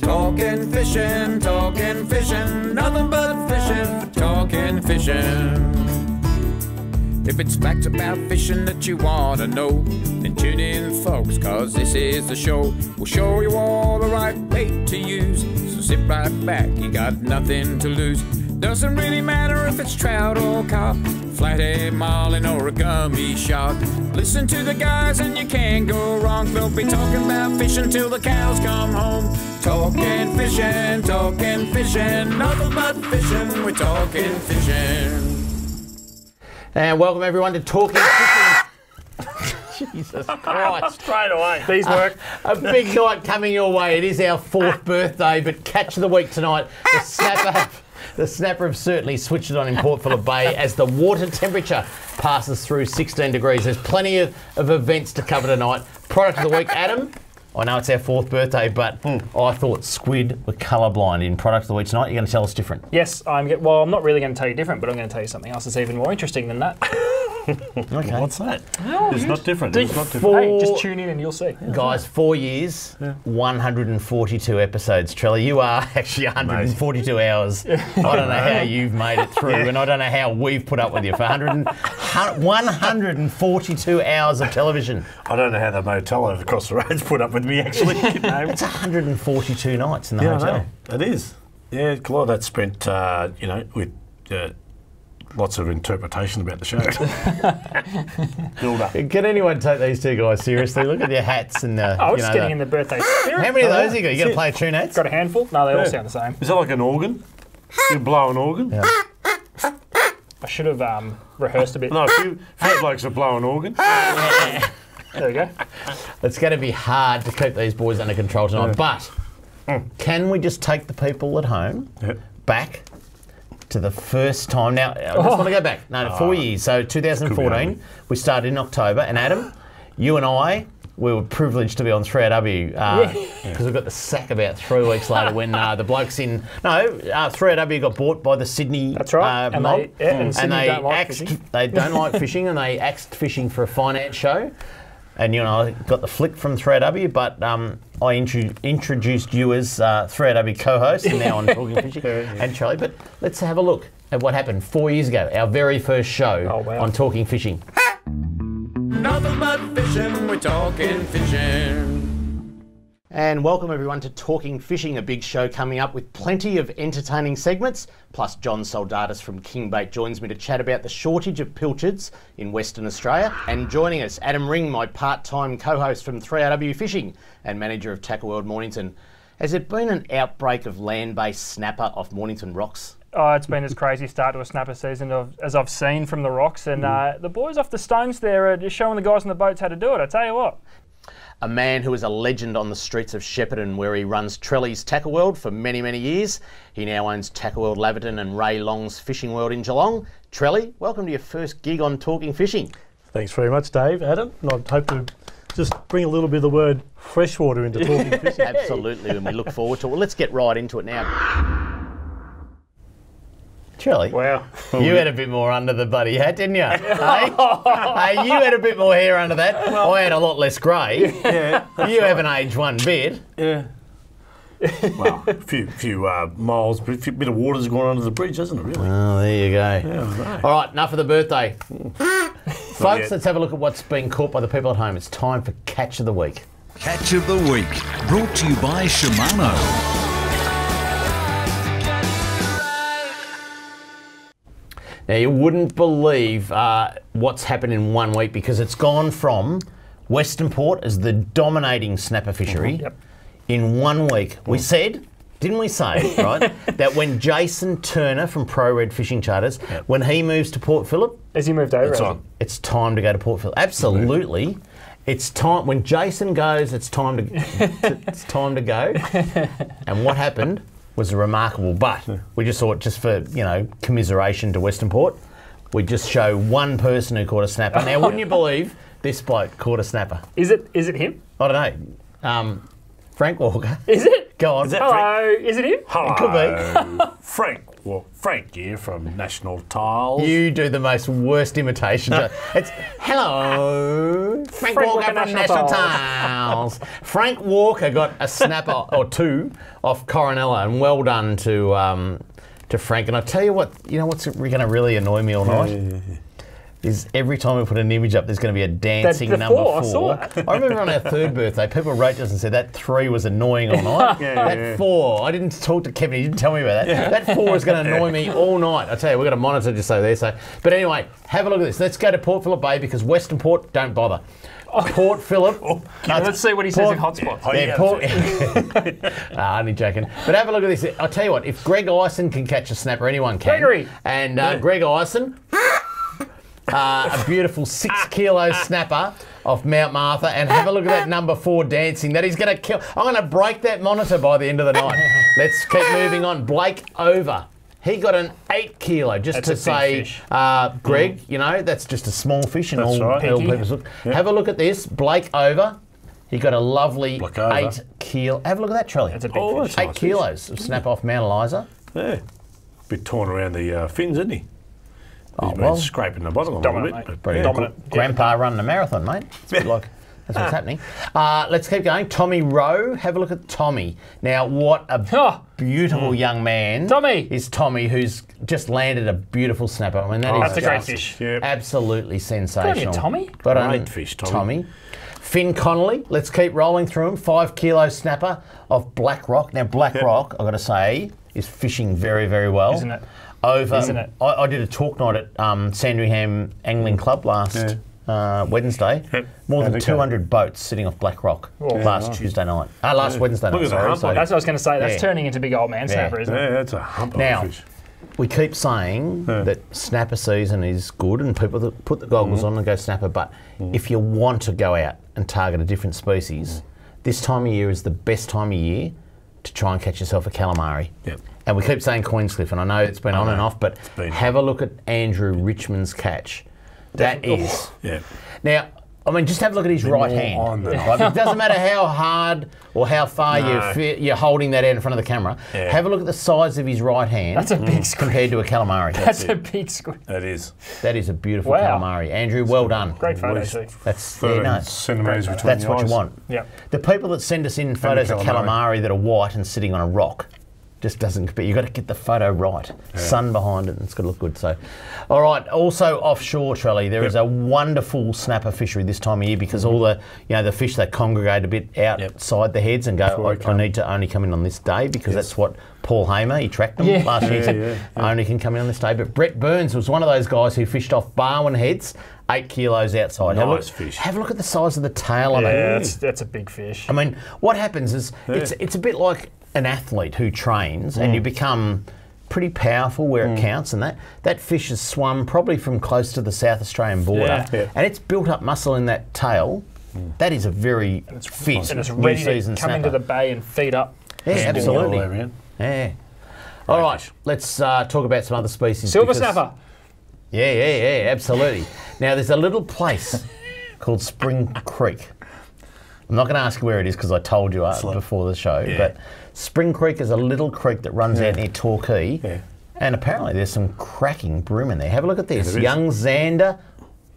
Talking fishing, nothing but fishing, talking fishing. If it's facts about fishing that you want to know, then tune in, folks, cause this is the show. We'll show you all the right bait to use, so sit right back, you got nothing to lose. Doesn't really matter if it's trout or carp, flathead, marlin or a gummy shark. Listen to the guys and you can't go wrong. They'll be talking about fishing till the cows come home. Talking fishing, nothing but fishing, we're talking fishing. And welcome everyone to Talking Fishing. Jesus Christ. Straight away. These work. A big night coming your way. It is our 4th birthday, but catch of the week tonight. The snapper have certainly switched it on in Port Phillip Bay as the water temperature passes through 16 degrees. There's plenty of events to cover tonight. Product of the week, Adam. I know it's our 4th birthday, but I thought squid were colourblind in product of the week tonight. You're going to tell us different. Yes, I'm not really going to tell you different, but I'm going to tell you something else that's even more interesting than that. Okay. What's that? Oh, it's not different. It's not different. Hey, just tune in and you'll see. Guys, 4 years, 142 episodes. Trelly, you are actually 142 hours. I don't know how you've made it through, and I don't know how we've put up with you for 142 hours of television. I don't know how the motel over across the road's put up with me, actually. It's 142 nights in the hotel. It is. Yeah, a lot of that's spent, with lots of interpretation about the show. Build up. Can anyone take these two guys seriously? Look at their hats and I was just getting in the birthday spirit. How many of those you got? You got to play tune hats? Got a handful? No, they all sound the same. Is that like an organ? You blow an organ? Yeah. I should have rehearsed a bit. No, a few blokes that blow an organ. There we go. It's going to be hard to keep these boys under control tonight, but can we just take the people at home back to the first time? Now, I just want to go back. No, 4 years. So 2014, we started in October, and Adam, you and I, we were privileged to be on 3OW because we got the sack about 3 weeks later when the blokes in 3OW got bought by the Sydney mob, and Sydney don't like fishing. They don't like fishing, and they axed fishing for a finance show. And you and I got the flick from 3OW, but I introduced you as 3OW co-host, and now on Talking Fishing and Charlie. But let's have a look at what happened 4 years ago, our very first show on Talking Fishing. Nothing but fishing, we're talking fishing. And welcome everyone to Talking Fishing, a big show coming up with plenty of entertaining segments. Plus John Soldatis from King Bait joins me to chat about the shortage of pilchards in Western Australia. And joining us, Adam Ring, my part-time co-host from 3OW Fishing and manager of Tackle World Mornington. Has it been an outbreak of land-based snapper off Mornington rocks? Oh, it's been as crazy start to a snapper season as I've seen from the rocks. And the boys off the stones there are just showing the guys on the boats how to do it, I tell you what. A man who is a legend on the streets of Shepparton, where he runs Trelly's Tackle World for many, many years. He now owns Tackle World Laverton and Ray Long's Fishing World in Geelong. Trelly, welcome to your first gig on Talking Fishing. Thanks very much, Dave, Adam. And I'd hope to just bring a little bit of the word freshwater into Talking Fishing. Absolutely, and we look forward to it. Well, let's get right into it now. Trelly, wow, you had a bit more under the bloody hat, didn't you? Hey, you had a bit more hair under that. I had a lot less grey. Yeah, you haven't aged one bit. Yeah. Well, a few miles, but a bit of water's gone under the bridge, hasn't it, really? Oh, there you go. Yeah, all right, enough of the birthday. Folks, let's have a look at what's been caught by the people at home. It's time for Catch of the Week. Catch of the Week, brought to you by Shimano. Now, you wouldn't believe what's happened in 1 week, because it's gone from Western Port as the dominating snapper fishery in 1 week. We said, didn't we say, right, that when Jason Turner from Pro Red Fishing Charters, when he moves to Port Phillip... As he moved over, it's time to go to Port Phillip. Absolutely. It's time. When Jason goes, it's time to it's time to go. And what happened was remarkable, but we just thought, just for, commiseration to Western Port, we just show one person who caught a snapper. Now, wouldn't you believe this bloke caught a snapper? Is it him? I don't know. Frank Walker. Is it? Go on. Hello, is it him? Hello. It could be. Frank Well, Frank here from National Tiles. You do the most worst imitation. It's hello, Frank Walker from National Tiles. Frank Walker got a snapper or two off Coronella, and well done to Frank. And I tell you what, you know what's going to really annoy me all night? Is every time we put an image up, there's going to be a dancing number 4. I remember on our 3rd birthday, people wrote to us and said that 3 was annoying all night. That 4, I didn't talk to Kevin, he didn't tell me about that. That 4 is going to annoy me all night. I tell you, we've got a monitor just over there. So, but anyway, have a look at this. Let's go to Port Phillip Bay because Western Port, don't bother. Port Phillip. Let's see what he says in hotspots. Only joking. But have a look at this. I'll tell you what, if Greg Ison can catch a snapper, anyone can. Gregory. And Greg Ison, a beautiful 6 kilo snapper off Mount Martha, and have a look at that number 4 dancing. That he's going to kill. I'm going to break that monitor by the end of the night. Let's keep moving on. Blake Over. He got an 8 kilo, just that's to say, Greg, you know, that's just a small fish. And all people's look. Have a look at this. Blake Over. He got a lovely 8 kilo. Have a look at that, Charlie. That's a big fish. 8 kilos of snap off Mount Eliza. Yeah. Bit torn around the fins, isn't he? He's been scraping the bottom of them a little bit. Dominant. Grandpa running a marathon, mate. It's a bit like that's what's happening. Let's keep going. Tommy Rowe. Have a look at Tommy. Now, what a beautiful young man. Tommy is Tommy, who's just landed a beautiful snapper. I mean, that's a great fish. Absolutely sensational. Tommy. Great fish, Tommy. Finn Connolly. Let's keep rolling through him. 5 kilo snapper of Black Rock. Now, Black Rock, I've got to say, is fishing very, very well. Isn't it? Isn't it? I did a talk night at Sandringham Angling Club last Wednesday. More than 200 boats sitting off Black Rock last Tuesday night. Last Wednesday night. That's what I was going to say. That's turning into big old man snapper, isn't it? Yeah, that's a hump of now, fish. We keep saying that snapper season is good and people that put the goggles on and go snapper, but if you want to go out and target a different species, this time of year is the best time of year to try and catch yourself a calamari. And we keep saying Queenscliff, and I know it's been on and off, but have a look at Andrew Richmond's catch. That is. Now, I mean, just have a look at his right hand. Right? It doesn't matter how hard or how far you're holding that out in front of the camera. Have a look at the size of his right hand. That's a big squid. Compared to a calamari. That's a big squid. That is. That is a beautiful calamari. Andrew, well done. Great photo, too. That's centimetres between That's what you want. The people that send us in photos of calamari that are white and sitting on a rock just doesn't compare. You've got to get the photo right. Sun behind it, and it's got to look good. So, all right. Also offshore, Trelly, there is a wonderful snapper fishery this time of year because all the the fish, they congregate a bit outside the heads and go, I need to only come in on this day because that's what Paul Hamer, he tracked them last year. He said, I only can come in on this day. But Brett Burns was one of those guys who fished off Barwon heads, 8 kilos outside. Nice fish. Have a look at the size of the tail on it. That's a big fish. I mean, what happens is it's a bit like an athlete who trains and you become pretty powerful where it counts, and that fish has swum probably from close to the South Australian border and it's built up muscle in that tail. That is a very fit and it's ready to come snapper. into the bay and feed up. Yeah, absolutely. All right, let's talk about some other species. Silver snapper. Yeah, absolutely. Now, there's a little place called Spring Creek. I'm not going to ask you where it is because I told you before the show, but Spring Creek is a little creek that runs out near Torquay, and apparently there's some cracking bream in there. Have a look at this. Young Xander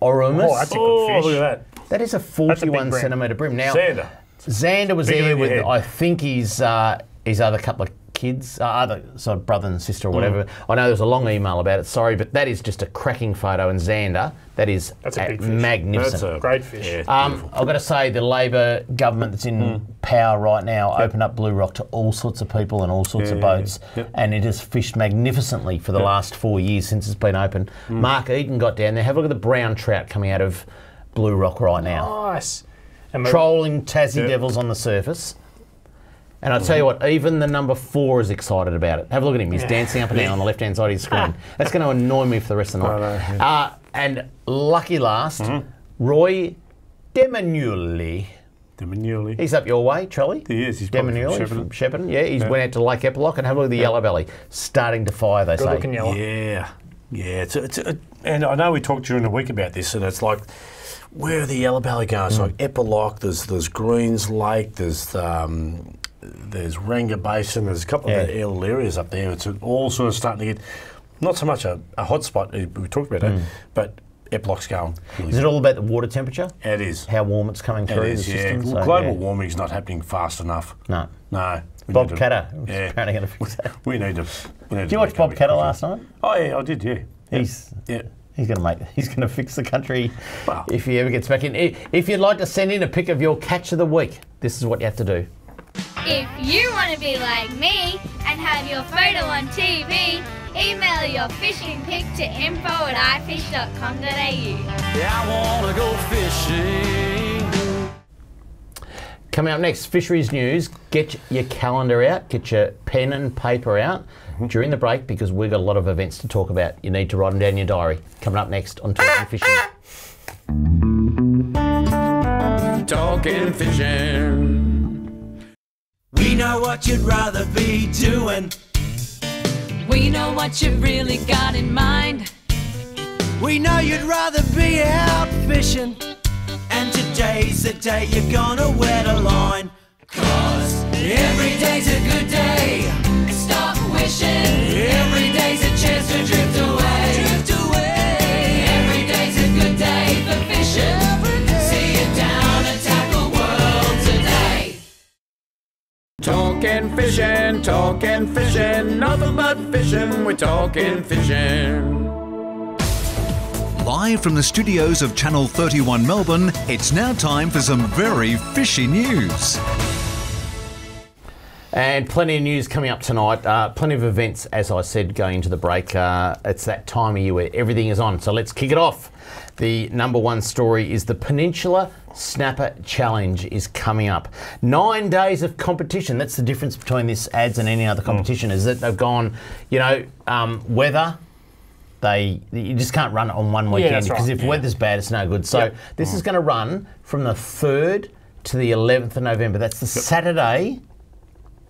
Orumus. Oh, that's a good fish. Look at that. That is a 41 centimetre bream. Now, Xander was Bigger there than your with, head. I think, his other couple of kids, other sort of brother and sister or whatever. I know there was a long email about it, sorry, but that is just a cracking photo. And Xander, that's a big fish. Magnificent. That's a great fish. I've got to say, the Labor government that's in power right now opened up Blue Rock to all sorts of people and all sorts of boats, and it has fished magnificently for the last 4 years since it's been open. Mark Eden got down there. Have a look at the brown trout coming out of Blue Rock right now. Nice. Trolling Tassie Devils on the surface. And I'll tell you what, even the number 4 is excited about it. Have a look at him. He's dancing up and down on the left-hand side of his screen. That's going to annoy me for the rest of the night. And lucky last, Roy Demanueli. He's up your way, Trelly. He is. He's Demanueli from Shepparton. Yeah, he's went out to Lake Epilock and have a look at the yellow belly. Starting to fire, they say. Good looking yellow. Yeah. And I know we talked during the week about this, and it's like, where are the yellow belly going? It's like Epilock, there's Greens Lake, there's there's Ranga Basin. There's a couple of the little areas up there. It's all sort of starting to get not so much a hot spot. We talked about that, but Eplock's going. Is it all about the water temperature? It is. How warm it's coming through the system? So, global warming's not happening fast enough. No. Bob Catter apparently going to fix that. We need to. Did you watch Bob Catter last night? Oh yeah, I did. Yeah. He's going to fix the country Well, if he ever gets back in. If you'd like to send in a pic of your catch of the week, this is what you have to do. If you want to be like me and have your photo on TV, email your fishing pic to info@ifish.com.au. Yeah, I wanna go fishing. Coming up next, Fisheries news. Get your calendar out, get your pen and paper out during the break because we've got a lot of events to talk about. You need to write them down in your diary. Coming up next on Talking Fishing. Talking fishing. We know what you'd rather be doing. We know what you've really got in mind. We know you'd rather be out fishing. And today's the day you're gonna wet a line. 'Cause every day's a good day. Stop wishing. Every day's a chance to drift away. Drift away. Every day's a good day for fishing. See it down and tackle world today. Talking fishing, nothing but fishing. We're talking fishing. Live from the studios of Channel 31 Melbourne, it's now time for some very fishy news. And plenty of news coming up tonight. Plenty of events, as I said, going into the break. It's that time of year where everything is on. So let's kick it off. The number one story is the Peninsula Snapper Challenge is coming up. 9 days of competition. That's the difference between this ads and any other competition, is that they've gone, weather. You just can't run it on one weekend because if weather's bad, it's no good. So this is going to run from the 3rd to the 11th of November. That's the Saturday.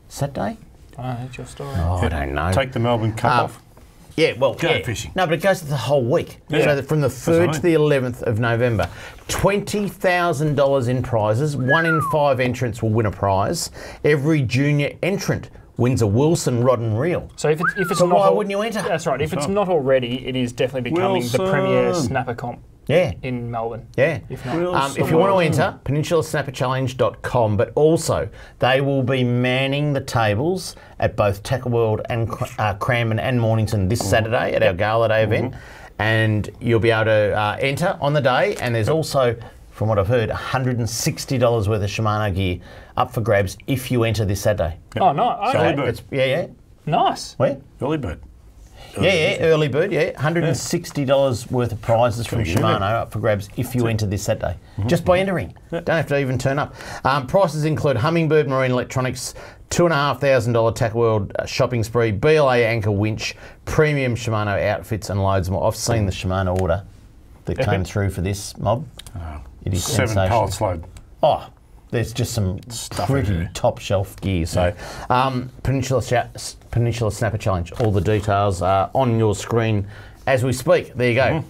Saturday? Oh, that's your story. Oh, I don't know. Take the Melbourne Cup off. Yeah, well, Go fishing. No, but it goes to the whole week. Yeah. So from the 3rd to the 11th of November. $20,000 in prizes. 1 in 5 entrants will win a prize. Every junior entrant wins a Wilson rod and reel. So if it's So not why wouldn't you enter? That's right. If it's not already, it is definitely becoming the premier snapper comp in Melbourne. Yeah. If not. If you want to enter, peninsulasnapperchallenge.com, but also they will be manning the tables at both Tackle World and Cranbourne and Mornington this Saturday at our Gala Day event. And you'll be able to enter on the day. And there's also, from what I've heard, $160 worth of Shimano gear up for grabs if you enter this Saturday. Oh, no. Early bird. Nice. Where? Early bird. Early bird, $160 worth of prizes from Shimano up for grabs if you enter this Saturday. Just by entering. Don't have to even turn up. Prices include Hummingbird Marine Electronics, $2,500 Tackle World shopping spree, BLA anchor winch, premium Shimano outfits and loads more. I've seen the Shimano order that came through for this mob. It is 7 sensational. pallets load. Oh, there's just some pretty top shelf gear. So, Peninsula Snapper Challenge. All the details are on your screen as we speak. There you go.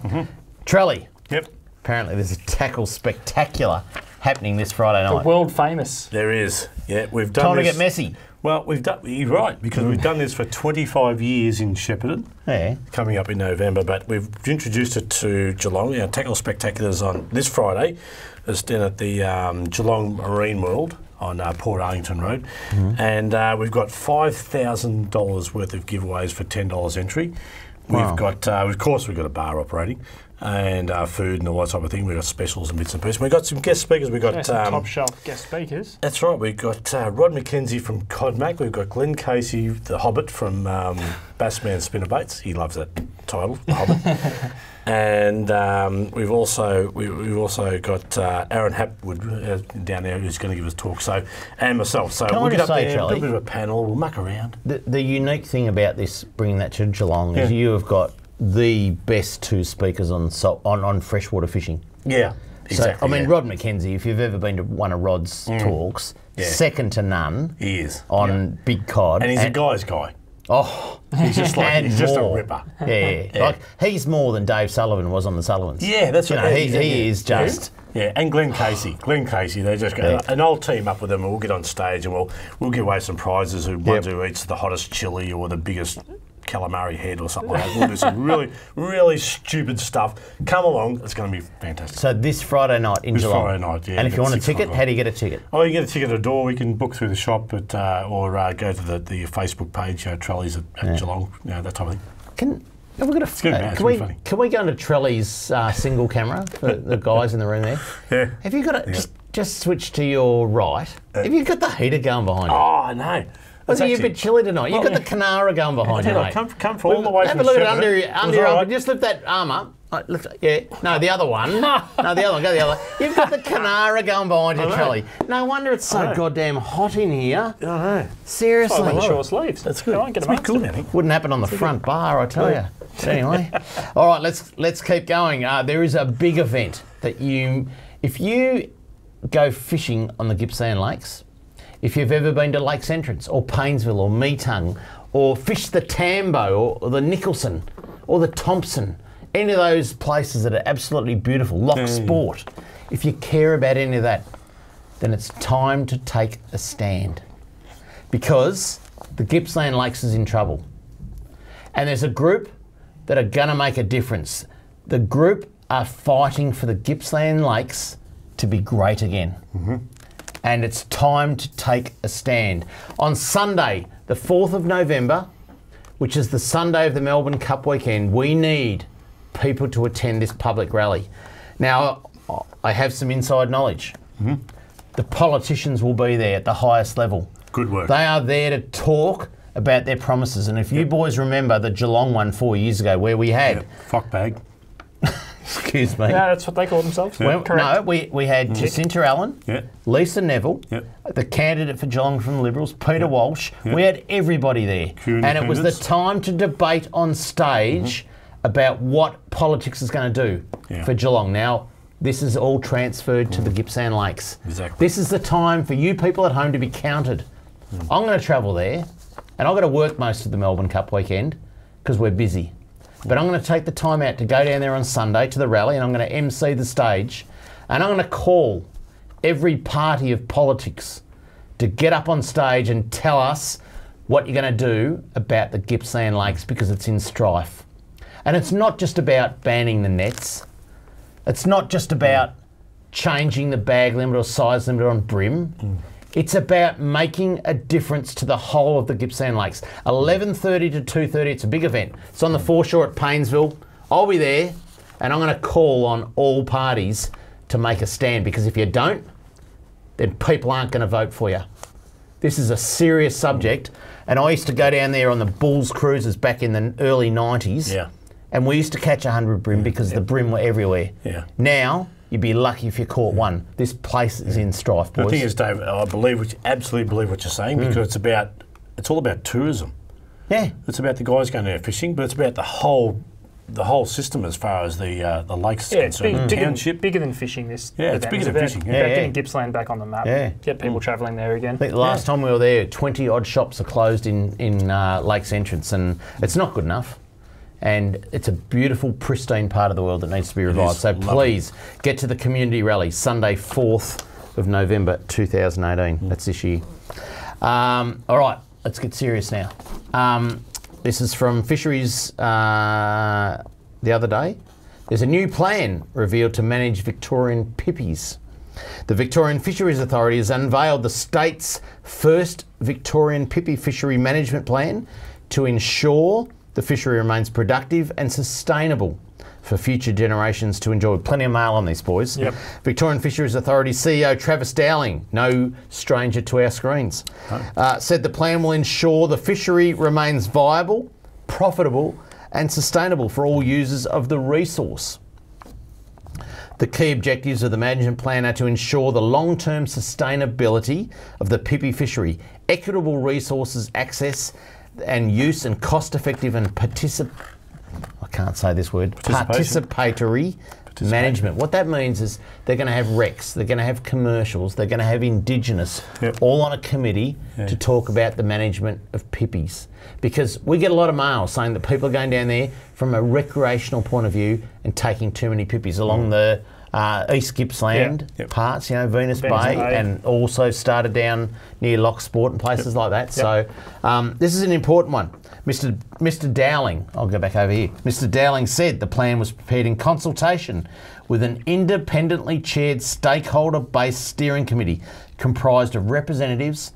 Trelly. Yep. Apparently, there's a tackle spectacular happening this Friday night. The world famous. There is. Yeah, we've done Time to this. get messy. Well, you're right, because we've done this for 25 years in Shepparton. Yeah. Coming up in November, but we've introduced it to Geelong. Our Tackle Spectaculars on this Friday. It's down at the Geelong Marine World on Port Arlington Road. And we've got $5,000 worth of giveaways for $10 entry. We've got, of course, we've got a bar operating and food and all that type of thing. We've got specials and bits and pieces. We've got some guest speakers. We've got Some top shelf guest speakers. That's right. We've got Rod McKenzie from Codmac. We've got Glenn Casey, the Hobbit from Bassman Spinnerbaits. He loves that title, the Hobbit. And we've also got Aaron Hapwood down there who's going to give us a talk. So, and myself. So Can I we'll get just up say, there, Charlie, a bit of a panel. We'll muck around. The unique thing about this, bringing that to Geelong, is you have got the best 2 speakers on freshwater fishing. Yeah, exactly. So, I mean, Rod McKenzie, if you've ever been to one of Rod's talks, second to none. He is on big cod, and he's a guy's guy. Oh, he's just like he's just a ripper. Yeah. Like he's more than Dave Sullivan was on the Sullivans. Yeah, that's right. He is just Yeah, and Glenn Casey. They just go, and I'll team up with them and we'll get on stage and we'll give away some prizes. Ones who eats the hottest chili or the biggest calamari head or something like that. We'll do some really stupid stuff. Come along, it's going to be fantastic. So this Friday night in Geelong. Friday night, yeah. And if you want a ticket, how do you get a ticket? Oh, you get a ticket at the door. We can book through the shop, or go to the Facebook page, Trolleys at Geelong, that type of thing. Have we got can we go into Trelly's single camera, the guys in the room there? Yeah. Have you got it? Just switch to your right. Have you got the heater going behind you? Oh, no. Was it a bit chilly tonight? You've got the Canara going behind you, mate. Come from all the way Have from a look at Shepparton. it under your arm. Just lift that arm up. No, the other one. No, the other one. Go the other way. You've got the Canara going behind you, Charlie. No wonder it's so goddamn hot in here. I know. Seriously. The short sleeves. That's good. Get It's a bit cool, Danny. Wouldn't happen on the front bar, I tell you. But anyway, all right, let's keep going. There is a big event that if you go fishing on the Gippsland Lakes, if you've ever been to Lakes Entrance or Paynesville or Meetung or fished the Tambo or the Nicholson or the Thompson, any of those places that are absolutely beautiful, Loch Sport, if you care about any of that, then it's time to take a stand because the Gippsland Lakes is in trouble. And there's a group that are going to make a difference. The group are fighting for the Gippsland Lakes to be great again. And it's time to take a stand. On Sunday, the 4th of November, which is the Sunday of the Melbourne Cup weekend, we need people to attend this public rally. Now, I have some inside knowledge. The politicians will be there at the highest level. Good work. They are there to talk about their promises. And if you boys remember the Geelong one 4 years ago where we had... Fuck bag. Excuse me. Yeah, that's what they call themselves. Well, Correct. no, we had Jacinta Allen, Lisa Neville, the candidate for Geelong from the Liberals, Peter Walsh. We had everybody there. And it was the time to debate on stage about what politics is going to do for Geelong. Now, this is all transferred to the Gippsland Lakes. Exactly. This is the time for you people at home to be counted. I'm going to travel there, and I've got to work most of the Melbourne Cup weekend because we're busy. But I'm going to take the time out to go down there on Sunday to the rally, and I'm going to MC the stage, and I'm going to call every party of politics to get up on stage and tell us what you're going to do about the Gippsland Lakes because it's in strife. And it's not just about banning the nets. It's not just about changing the bag limit or size limit on brim. It's about making a difference to the whole of the Gippsland Lakes. 11:30 to 2:30, it's a big event. It's on the foreshore at Paynesville. I'll be there, and I'm going to call on all parties to make a stand, because if you don't, then people aren't going to vote for you. This is a serious subject, and I used to go down there on the Bulls cruises back in the early 90s, and we used to catch 100 brim because the brim were everywhere. Now, you'd be lucky if you caught one. This place is in strife, boys. The thing is, Dave, I absolutely believe what you're saying, because it's all about tourism. It's about the guys going out fishing, but it's about the whole system as far as the lakes is concerned. Township. Bigger than fishing. It's bigger than fishing. About getting Gippsland back on the map. Get people travelling there again. I think the last time we were there, 20 odd shops are closed in Lakes Entrance, and it's not good enough. And it's a beautiful, pristine part of the world that needs to be revived. So please get to the community rally, Sunday, 4th of November 2018. That's this year. All right, let's get serious now. This is from Fisheries the other day. There's a new plan revealed to manage Victorian Pippis. The Victorian Fisheries Authority has unveiled the state's first Victorian Pippi fishery management plan to ensure the fishery remains productive and sustainable for future generations to enjoy. Plenty of mail on these, boys. Victorian Fisheries Authority CEO Travis Dowling, no stranger to our screens, said the plan will ensure the fishery remains viable, profitable and sustainable for all users of the resource. The key objectives of the management plan are to ensure the long-term sustainability of the Pippi fishery, equitable resources access and use, and cost-effective and participatory management. What that means is they're going to have recs, they're going to have commercials, they're going to have Indigenous, all on a committee to talk about the management of Pippis. Because we get a lot of mail saying that people are going down there from a recreational point of view and taking too many Pippis along the East Gippsland parts, you know, Venus Bay, and also started down near Locksport and places like that. So this is an important one. Mr. Dowling, I'll go back over here. Mr. Dowling said the plan was prepared in consultation with an independently chaired stakeholder-based steering committee comprised of representatives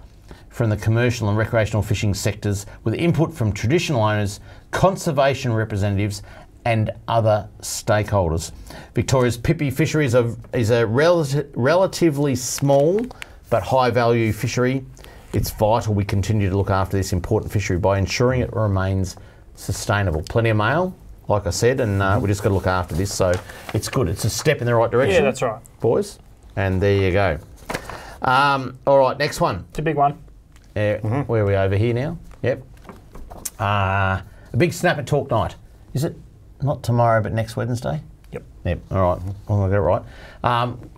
from the commercial and recreational fishing sectors with input from traditional owners, conservation representatives and other stakeholders. Victoria's Pippi Fisheries is a relatively small but high-value fishery. It's vital we continue to look after this important fishery by ensuring it remains sustainable. Plenty of mail, like I said, and we just got to look after this, so it's good. It's a step in the right direction. Yeah, that's right. Boys, and there you go. All right, next one. It's a big one. Where are we over here now? Yep. A big snapper talk night. Is it not tomorrow, but next Wednesday? Yep. All right. Well, I got it right.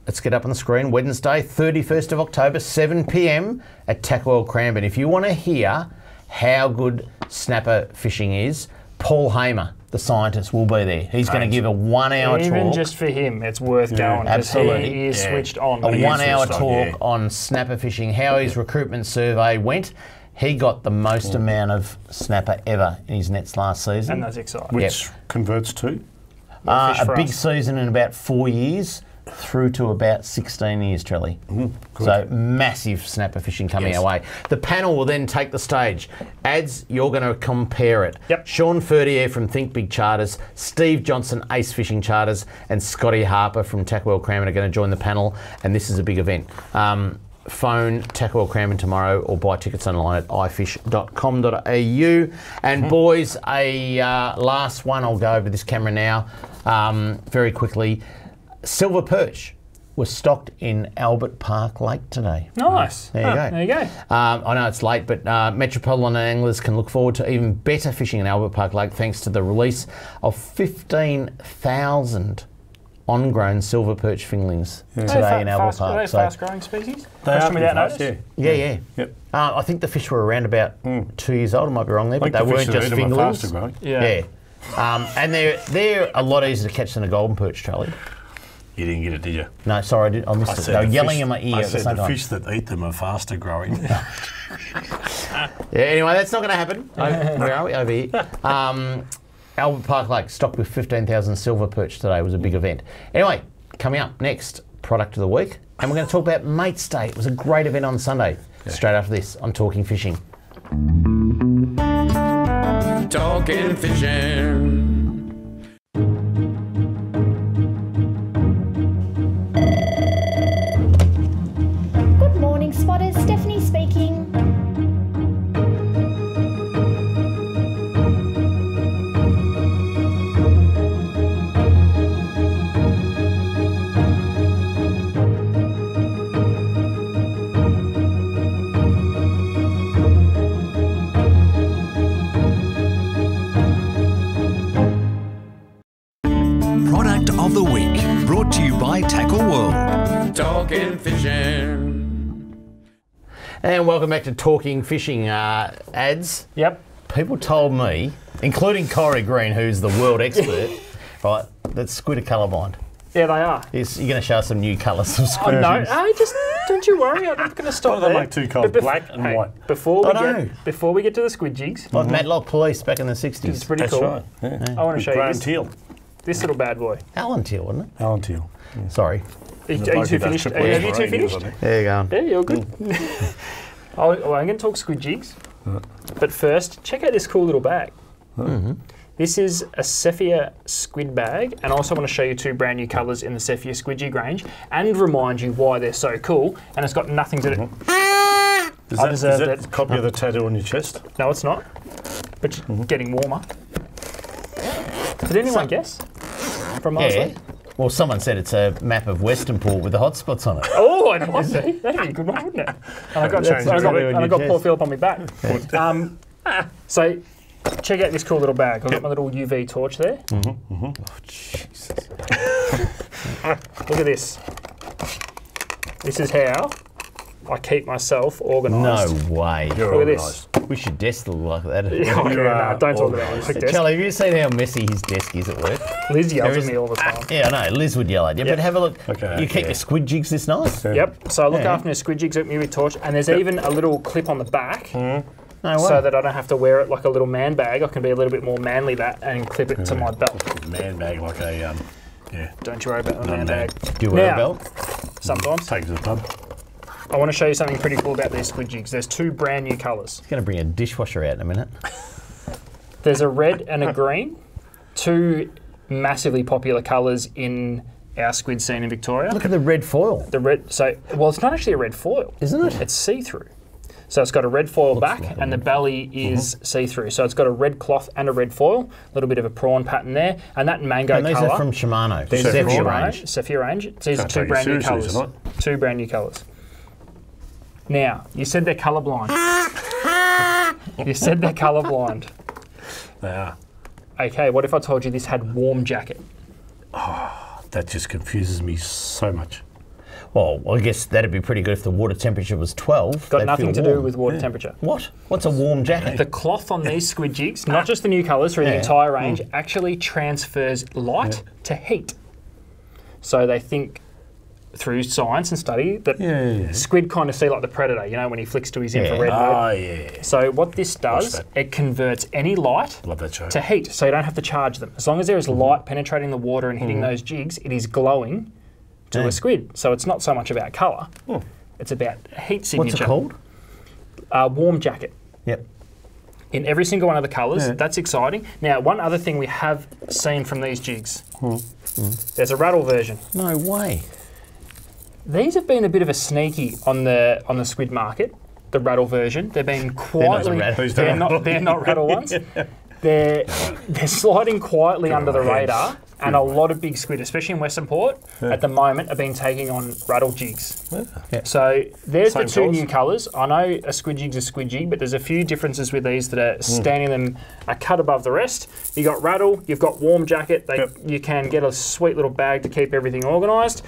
Let's get up on the screen. Wednesday, 31st of October, 7 p.m. at Tackle Cranbourne. If you want to hear how good snapper fishing is, Paul Hamer, the scientist, will be there. He's going to give a 1 hour talk. Even just for him, it's worth going. Absolutely. He is switched on. A 1 hour talk on snapper fishing, how his recruitment survey went. He got the most amount of snapper ever in his nets last season. And that's exciting. Which converts to? A big season in about 4 years through to about 16 years, Trelly. So massive snapper fishing coming our way. The panel will then take the stage. Ads, you're going to compare it. Sean Ferdier from Think Big Charters, Steve Johnson, Ace Fishing Charters, and Scotty Harper from Tackle Cranbourne are going to join the panel, and this is a big event. Phone Tackle Cranbourne tomorrow or buy tickets online at ifish.com.au. And boys, a last one. I'll go over this camera now very quickly. Silver perch was stocked in Albert Park Lake today. Nice. There you go. There you go. I know it's late, but metropolitan anglers can look forward to even better fishing in Albert Park Lake thanks to the release of 15,000 on-grown silver perch finglings today in Albert Park. Are they fast-growing species? They are without fast, notice? Yeah. Yep. I think the fish were around about 2 years old. I might be wrong there, but they weren't just finglings. Yeah. And they're a lot easier to catch than a golden perch, Charlie. You didn't get it, did you? No, sorry, I missed it. They were yelling in my ear at the same time. The fish that eat them are faster growing. Anyway, that's not going to happen. Where are we? Over here. Albert Park Lake stocked with 15,000 silver perch today. It was a big event. Anyway, coming up next, product of the week. And we're going to talk about Mates Day. It was a great event on Sunday. Straight after this on Talking Fishing. Talking Fishing. Good morning, spotters. Stephanie speaking. Product of the week, brought to you by Tackle World. Talking Fishing. And welcome back to Talking Fishing. Ads. Yep. People told me, including Corey Green, who's the world expert, right, that squid are colourblind. Yeah, they are. You're going to show us some new colours of squid. Oh, no, just don't you worry. I'm not going to stop there. They make two colours, black and white. Before we get to the squid jigs, like Matlock Police back in the 60s. it's pretty cool. Right. Yeah. I want to show you Graham this. Teal. This little bad boy. Alan Teal, wasn't it? Alan Teal. Yeah. Sorry. Are you two finished? Have you two finished? There you go. Yeah, you're good. I'm going to talk squid jigs. But first, check out this cool little bag. This is a Cephia squid bag, and I also want to show you two brand new colours in the Cephia squid jig range and remind you why they're so cool, and it's got nothing to do... Is that a copy of the tattoo on your chest? No, it's not, but you're getting warmer. Did anyone guess? From last week? Well, someone said it's a map of Western Port with the hot spots on it. Oh, it might be. That'd be a good one, wouldn't it? And I got poor Phillip on my back. So, check out this cool little bag. I've got my little UV torch there. Oh, Jesus. Look at this. This is how I keep myself organised. No way. Look at this. We should desk look like that. Oh, yeah, no, don't talk about it. Charlie, have you seen how messy his desk is at work? Liz yells at me all the time. Yeah, I know. Liz would yell at you. Yep. But have a look. Okay, You keep your squid jigs this nice? Yep. So I look after my squid jigs with me with torch, and there's even a little clip on the back, No way. so that I don't have to wear it like a little man bag. I can be a little bit more manly that and clip it to my belt. Man bag like a Don't you worry about the man bag. Do you wear Now- a belt? Sometimes. take to the pub. I want to show you something pretty cool about these squid jigs. There's two brand new colours. Going to bring a dishwasher out in a minute. There's a red and a green, two massively popular colours in our squid scene in Victoria. Look at the red foil. The red, well, it's not actually a red foil, Isn't it? It's see-through. So it's got a red foil back, and the belly is see-through. So it's got a red cloth and a red foil, a little bit of a prawn pattern there, and that mango And these colour. are from Shimano. These are from Sephir Shimano, range. Sephir range. These are Can't two take it brand new seriously colours. tonight. Two brand new colours. Now, you said they're colourblind. You said they're colourblind. They are. Okay, what if I told you this had warm jacket? That just confuses me so much. Well, I guess that'd be pretty good if the water temperature was 12. Got they'd nothing feel to do warm. with water temperature. What? What's a warm jacket? The cloth on these squid jigs, not just the new colours, through the Yeah. entire range, actually transfers light to heat. So they think through science and study that squid kind of see like the predator, you know, when he flicks to his infrared mode. Oh, yeah. So what this does, that. it converts any light Love that show. to heat, so you don't have to charge them. As long as there is light penetrating the water and hitting those jigs, it is glowing to a squid. So it's not so much about colour, it's about heat signature. What's it called? Warm jacket. Yep. In every single one of the colours, that's exciting. Now, one other thing we have seen from these jigs, there's a rattle version. No way. These have been a bit of a sneaky on the squid market, the rattle version. They've been quietly. They're not rattle ones. They're sliding quietly under the radar, and a lot of big squid, especially in Western Port, at the moment, are being taking on rattle jigs. So there's Same the two colours. new colours. I know a squid jig's a squid jig, but there's a few differences with these that are standing them a cut above the rest. You got rattle, you've got warm jacket. You can get a sweet little bag to keep everything organised.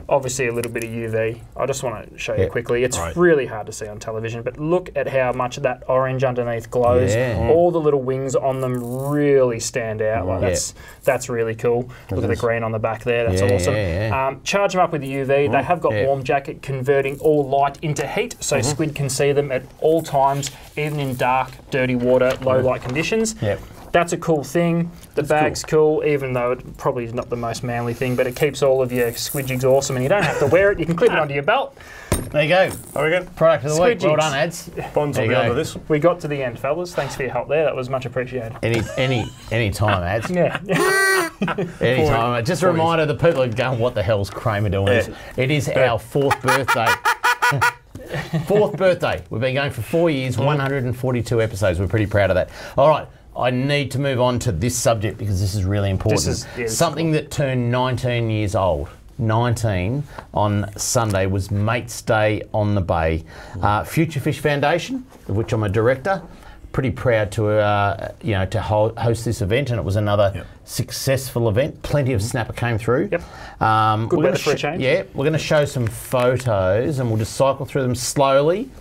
Obviously, a little bit of UV. I just want to show you quickly. It's really hard to see on television, but look at how much that orange underneath glows. Yeah. All the little wings on them really stand out. Like that's really cool. Look at the green on the back there. That's awesome. Charge them up with the UV. They have got warm jacket, converting all light into heat, so squid can see them at all times, even in dark, dirty water, low light conditions. That's a cool thing. The bag's cool, even though it probably is not the most manly thing, but it keeps all of your squid jigs awesome, and you don't have to wear it. You can clip it onto your belt. There you go. Product of the week. Squid Well jigs. done, Ads. Bonds will be under this. We got to the end, fellas. Thanks for your help there. That was much appreciated. Any time, Ads. Yeah. Anytime. Just a reminder, the people are going, what the hell's Kramer doing? It is our 4th birthday. 4th birthday. We've been going for 4 years, 142 episodes. We're pretty proud of that. All right. I need to move on to this subject because this is really important. This is something that turned 19 years old. 19 on Sunday was Mates Day on the Bay. Future Fish Foundation, of which I'm a director, pretty proud to host this event, and it was another successful event. Plenty of snapper came through. Good we're weather for a change. Yeah, we're going to show some photos, and we'll just cycle through them slowly.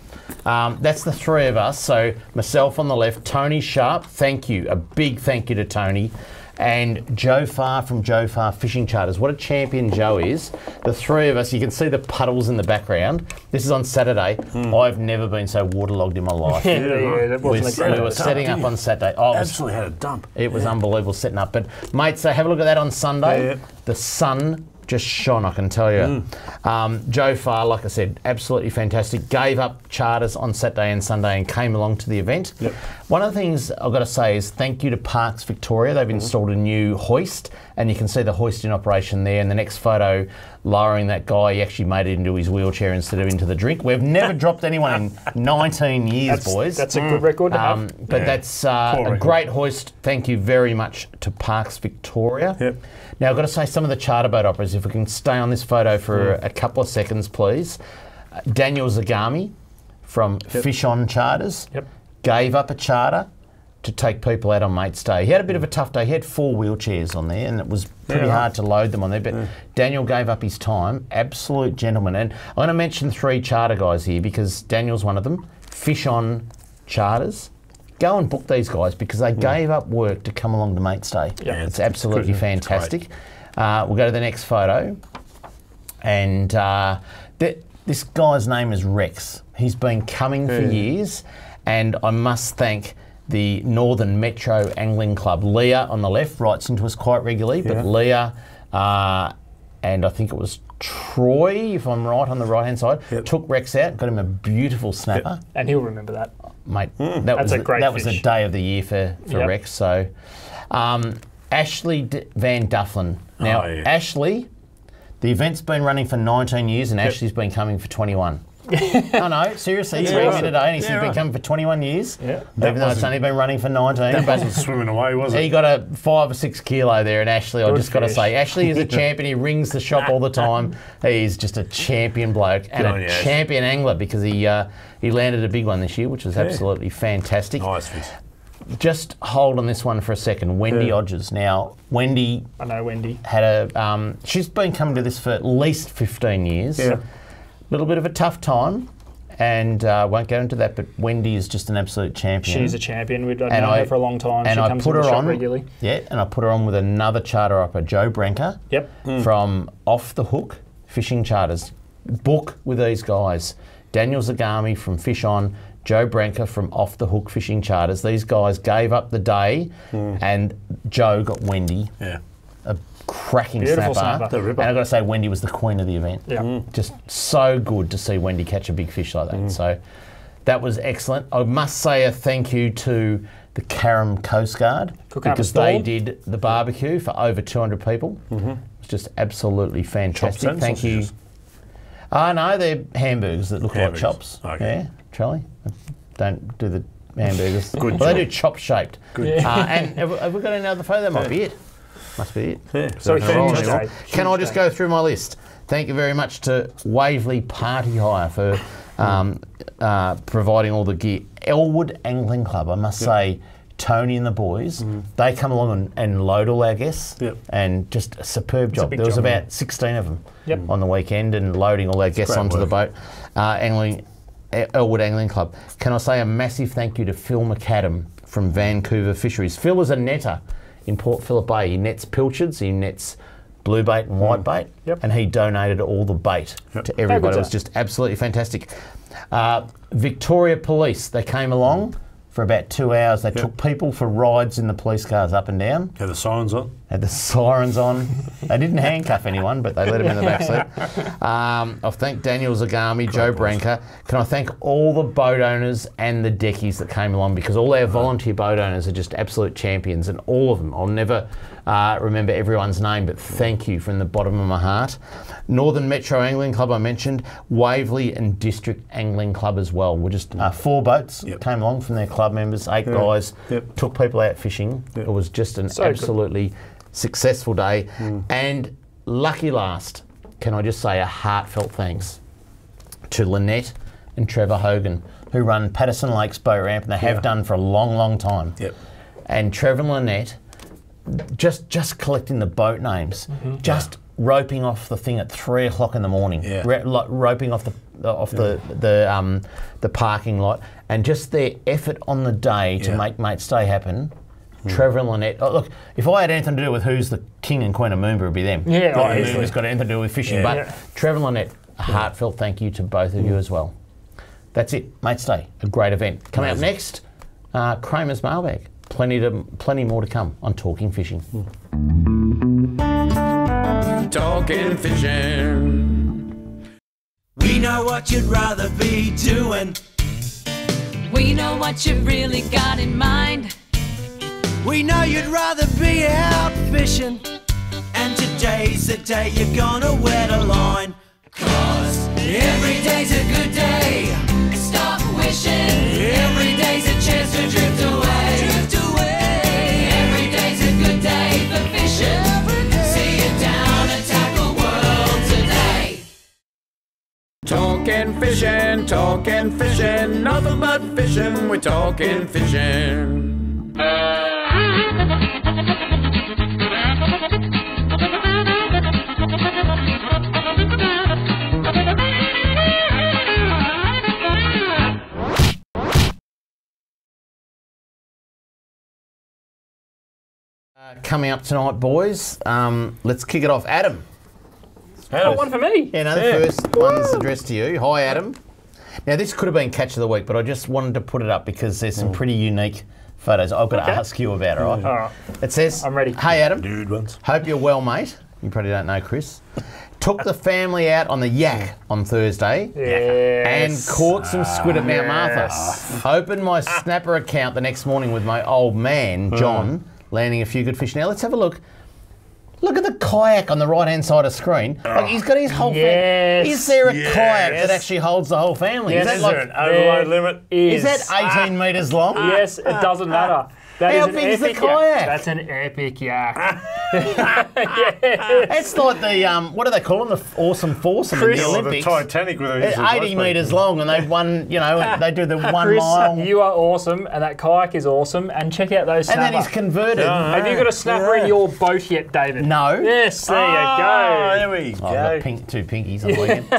That's the three of us. So myself on the left, Tony Sharp. Thank you, a big thank you to Tony. And Joe Farr from Joe Farr Fishing Charters. What a champion Joe is. The three of us, you can see the puddles in the background. This is on Saturday. I've never been so waterlogged in my life. That wasn't we were setting up on Saturday. Oh, Absolutely had a dump. it was unbelievable setting up. But mate, so have a look at that on Sunday. The sun just shone, I can tell you. Joe Farr, like I said, absolutely fantastic. Gave up charters on Saturday and Sunday and came along to the event. One of the things I've got to say is thank you to Parks Victoria. They've installed a new hoist, and you can see the hoist in operation there. And the next photo, lowering that guy, he actually made it into his wheelchair instead of into the drink. We've never dropped anyone in 19 years, boys. That's a good record to have. But that's a great hoist. Thank you very much to Parks Victoria. Now, I've got to say, some of the charter boat operators, if we can stay on this photo for a couple of seconds, please. Daniel Zagami from Fish On Charters gave up a charter to take people out on Mates Day. He had a bit of a tough day. He had 4 wheelchairs on there, and it was Pretty hard to load them on there, but Daniel gave up his time. Absolute gentleman. And I'm going to mention 3 charter guys here because Daniel's one of them. Fish On Charters. Go and book these guys because they gave up work to come along to Mate's Day. Yeah, it's absolutely fantastic. We'll go to the next photo. And this guy's name is Rex. He's been coming for years, and I must thank the Northern Metro Angling Club. Leah on the left writes into us quite regularly, but Leah and I think it was Troy, if I'm right, on the right-hand side, took Rex out, got him a beautiful snapper. And he'll remember that. Mate, that was the day of the year for Rex. So, Ashley Van Dufflin. Now, Ashley, the event's been running for 19 years and Ashley's been coming for 21. No, seriously, he rang me today and he said he's been coming for 21 years, even though it's only been running for 19. That wasn't swimming away, was it? He got a 5 or 6 kilo there, and Ashley, I just got to say, Ashley is a champion. He rings the shop all the time. He's just a champion bloke and a champion angler because he landed a big one this year, which was absolutely fantastic. Nice fish. Just hold on this one for a second. Wendy Odgers. Now, Wendy... I know Wendy. Had a... she's been coming to this for at least 15 years. Yeah. Little bit of a tough time, and won't go into that, but Wendy is just an absolute champion. She's a champion. We've known her for a long time. She comes to the shop regularly. Yeah, and I put her on with another charter upper, Joe Branca, from Off the Hook Fishing Charters. Book with these guys. Daniel Zagami from Fish On, Joe Branca from Off the Hook Fishing Charters. These guys gave up the day, and Joe got Wendy. Yeah. A cracking snapper. And I've got to say, Wendy was the queen of the event. Yeah. Just so good to see Wendy catch a big fish like that. So that was excellent. I must say a thank you to the Carrum Coast Guard because they did the barbecue for over 200 people. It was just absolutely fantastic. Thank you. No, they're hamburgers that look like chops. Okay. Yeah, Charlie. Don't do the hamburgers. Good well, they do chop shaped. Good. And have we got any other photo? That might be it. Must be it. Yeah. So can I just go through my list? Thank you very much to Waverley Party Hire for providing all the gear. Elwood Angling Club, I must say, Tony and the boys, they come along and load all our guests, and just a superb job. There was about 16 of them on the weekend and loading all our guests onto the boat. Elwood Angling Club. Can I say a massive thank you to Phil McAdam from Vancouver Fisheries. Phil is a netter in Port Phillip Bay. He nets pilchards, he nets blue bait and white bait, and he donated all the bait to everybody. It was just absolutely fantastic. Victoria Police, they came along for about 2 hours. They took people for rides in the police cars up and down. Had the sirens on? Had the sirens on. They didn't handcuff anyone, but they let them in the back seat. I thank Daniel Zagami, Joe Branca. Can I thank all the boat owners and the deckies that came along, because all our volunteer boat owners are just absolute champions, and all of them. I'll never remember everyone's name, but thank you from the bottom of my heart. Northern Metro Angling Club I mentioned, Waverley and District Angling Club as well. We're just 4 boats came along from their club members, 8 guys, took people out fishing. It was just an absolutely successful day. And lucky last, can I just say a heartfelt thanks to Lynette and Trevor Hogan, who run Patterson Lakes Boat Ramp, and they have done for a long, long time. And Trevor and Lynette, just collecting the boat names, just roping off the thing at 3 o'clock in the morning, roping off the parking lot, and just their effort on the day to make Mate's Day happen. Trevor and Lynette. Oh, look, if I had anything to do with who's the king and queen of Moomba, it'd be them. It's got anything to do with fishing. But Trevor and Lynette, a heartfelt thank you to both of you as well. That's it, Mate's Day, a great event. Coming up next, Kramer's Mailbag. Plenty more to come on Talking Fishing. Talking Fishing. We know what you'd rather be doing. We know what you've really got in mind. We know you'd rather be out fishing. And today's the day you're gonna wear the line. 'Cause every day's a good day. Stop wishing. Every day's a chance to drift away. Drift away. Every day's a good day for fishing. See it down and tackle world today. Talking fishing, nothing but fishing. We're talking fishing. Coming up tonight, boys. Let's kick it off. Adam. Oh, one for me. Yeah, no, the first one's addressed to you. Hi, Adam. Now, this could have been Catch of the Week, but I just wanted to put it up because there's some pretty unique photos I've got to ask you about, all right? All right. It says, I'm ready. Hey, Adam. Dude ones. Hope you're well, mate. You probably don't know Chris. Took the family out on the yak on Thursday and caught some squid at Mount Martha. Opened my Snapper account the next morning with my old man, John, landing a few good fish. Now, let's have a look. Look at the kayak on the right-hand side of the screen. Like, he's got his whole family. Is there a kayak that actually holds the whole family? Yes. Is that Is there an overload limit? Is that 18 metres long? Yes, it doesn't matter. That How is an big is the epic kayak? yak. That's an epic yak. It's like the, what do they call them? The awesome foursome in the The Olympics. Titanic with It's 80 metres long and they've won, you know, they do the 1 Chris, mile. you are awesome, and that kayak is awesome. And check out those And snapper. then he's converted. Have you got a snapper in your boat yet, David? No. Yes, there you go. There we go. I've got two pinkies on the weekend.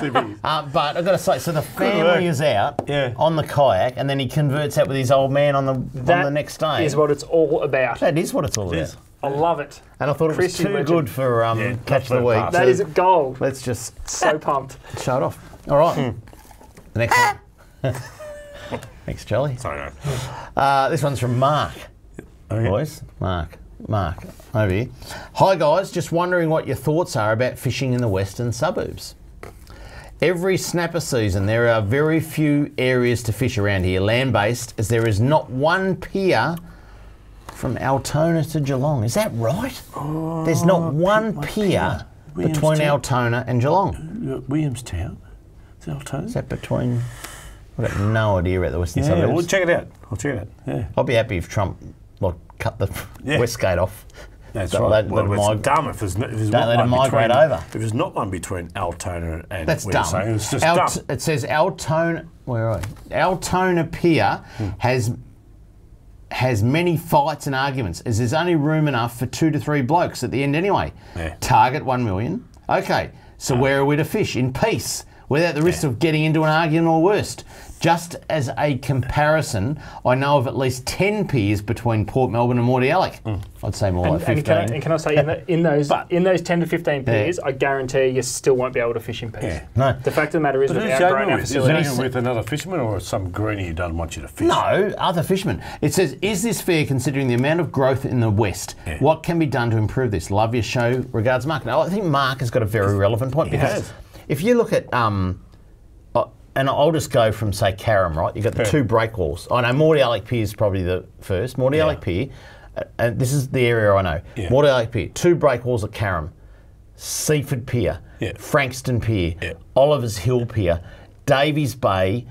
But I've got to say, so the family is out on the kayak, and then he converts out with his old man on the next day. Is what it's all about. That is what it's all about. I love it. And I thought Chris, it was you too good for Catch of the Week. That is gold. Let's just So pumped. show it off. All right. The next one. Thanks, Charlie. Sorry, This one's from Mark. Boys, Mark, over here. Hi guys, just wondering what your thoughts are about fishing in the western suburbs. Every snapper season, there are very few areas to fish around here, land-based, as there is not one pier from Altona to Geelong. Is that right? There's not one pier between Altona and Geelong. Williamstown. Is that Altona? Is that between... I've got no idea about the western Yeah, suburbs. we'll check it out. I'll check it out. Yeah. I'll be happy if Trump cut the west gate off. That's Don't right. let Well, them it's dumb if there's not let them migrate over. If there's not one between Altona and That's where you're dumb. saying, it's just dumb. It says Altona. Where are we? Altona Pier has many fights and arguments, as there's only room enough for 2 to 3 blokes at the end anyway. Yeah. Target 1 million. Okay, so where are we to fish? In peace, without the risk of getting into an argument or worse. Just as a comparison, I know of at least 10 piers between Port Melbourne and Mordialloc. I'd say more like 15. And can I say, in those 10 to 15 piers, I guarantee you still won't be able to fish in peace. Yeah. No. The fact of the matter is, But who's without over growing our with? Is facilities, it over with another fisherman or some greenie who doesn't want you to fish? No, other fishermen. It says, is this fair considering the amount of growth in the West? Yeah. What can be done to improve this? Love your show. Regards, Mark. Now, I think Mark has got a very relevant point because if you look at, and I'll just go from, say, Carrum, right? You've got the 2 breakwalls. I know Mordialloc Pier is probably the first. Mordialloc Pier, and this is the area I know. Yeah. Mordialloc Pier, 2 breakwalls at Carrum. Seaford Pier, Frankston Pier, Oliver's Hill Pier, Davies Bay.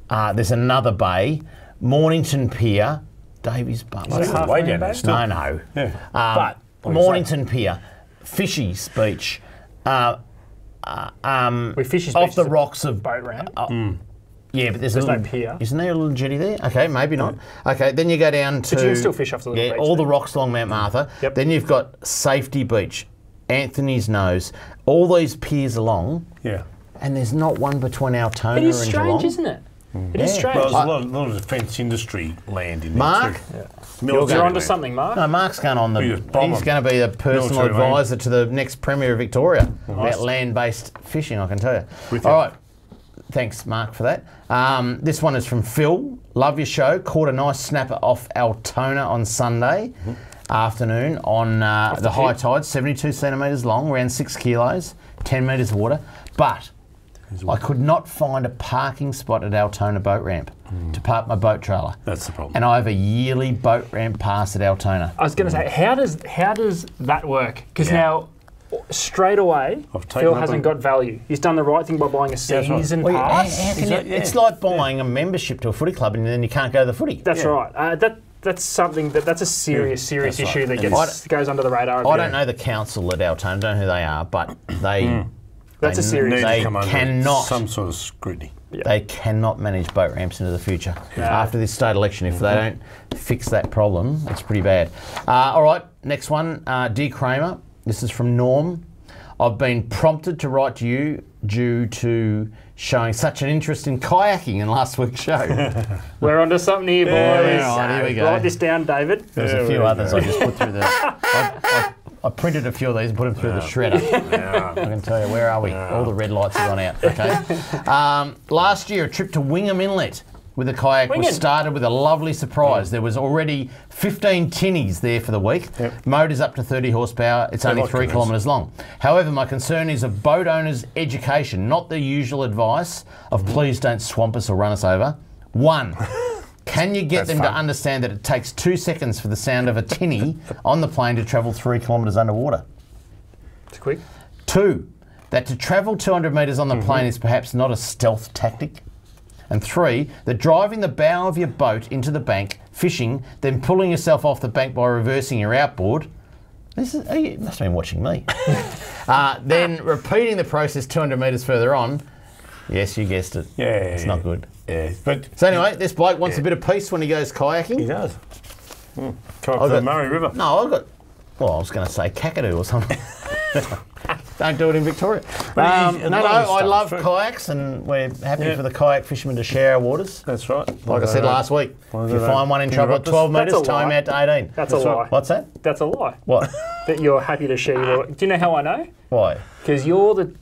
There's another bay, Mornington Pier, Davies Bay. That's way down there still. No. Yeah. But Mornington Pier, Fisheries Beach. Fisheries off Beach the is a rocks of boat ramp. Yeah, but there's no pier. Isn't there a little jetty there? Okay, maybe not. Okay, then you go down to... But you can still fish off the little beach. all the rocks along Mount Martha. Yep. Then you've got Safety Beach, Anthony's Nose, all these piers along, and there's not one between Altona It is and strange, Geelong. isn't it? It is strange. Well, there's a lot of defence industry land in there Mark? too. You're onto something, Mark. No, Mark's going on He's going to be the personal Military land. advisor to the next Premier of Victoria about land-based fishing, I can tell you. All right. Thanks, Mark, for that. This one is from Phil. Love your show. Caught a nice snapper off Altona on Sunday afternoon on the high tide, 72 centimetres long, around 6 kilos, 10 metres of water. But I could not find a parking spot at Altona boat ramp to park my boat trailer. That's the problem. And I have a yearly boat ramp pass at Altona. I was going to say, how does that work? Because now, straight away, Phil hasn't got value. He's done the right thing by buying a season pass. It's like buying a membership to a footy club and then you can't go to the footy. That's right. That's something that's a serious issue that goes under the radar. I don't know the council at Altona, don't know who they are, but they... That's a serious They come under cannot... some sort of scrutiny. They cannot manage boat ramps into the future. After this state election, if they don't fix that problem, it's pretty bad. All right, next one. Dear Kramer, this is from Norm. I've been prompted to write to you due to showing such an interest in kayaking in last week's show. We're onto something here, boys. Right, here we go. Write this down, David. There's a few others I just put through the... I printed a few of these and put them through the shredder. I can tell you, where are we? All the red lights have gone out, okay? Last year, a trip to Wingham Inlet with a kayak was started with a lovely surprise. There was already 15 tinnies there for the week. Motor's up to 30 horsepower. It's only 3 kilometres long. However, my concern is of boat owners' education, not the usual advice of please don't swamp us or run us over. 1. Can you get them to understand that it takes 2 seconds for the sound of a tinny on the plane to travel 3 kilometres underwater? It's quick. 2. That to travel 200 metres on the plane is perhaps not a stealth tactic. And 3, that driving the bow of your boat into the bank, fishing, then pulling yourself off the bank by reversing your outboard. You must have been watching me. Then repeating the process 200 metres further on. Yes, you guessed it. Yeah. It's not good. Yeah. But so anyway, this bloke wants a bit of peace when he goes kayaking. he does. Come up the Murray River. No, I've got... Well, I was going to say Kakadu or something. Don't do it in Victoria. I love kayaks, and we're happy for the kayak fishermen to share our waters. That's right. Like I said last week, if you find one in trouble at 12 metres, tow him out to 18. That's a lie. What's that? That's a lie. What? That you're happy to share your... Do you know how I know? Why? Because you're the...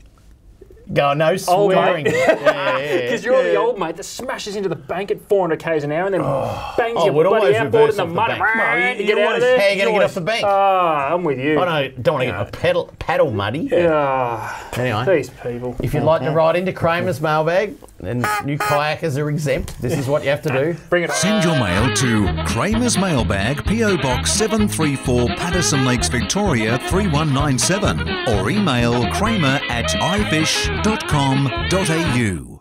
Go, no swearing. Because you're the old mate that smashes into the bank at 400 k's an hour and then bangs your we'd bloody always outboard in the reverse mud off the bank. to get out of there. How are you going to get off the bank? I'm with you. I don't want to get my paddle muddy. Anyway, These people. if you'd like to write into Kramer's mailbag, and new kayakers are exempt, this is what you have to do. Bring it on. Send your mail to Kramer's Mailbag, PO Box 734, Patterson Lakes, Victoria 3197, or email kramer@ifish.com.au.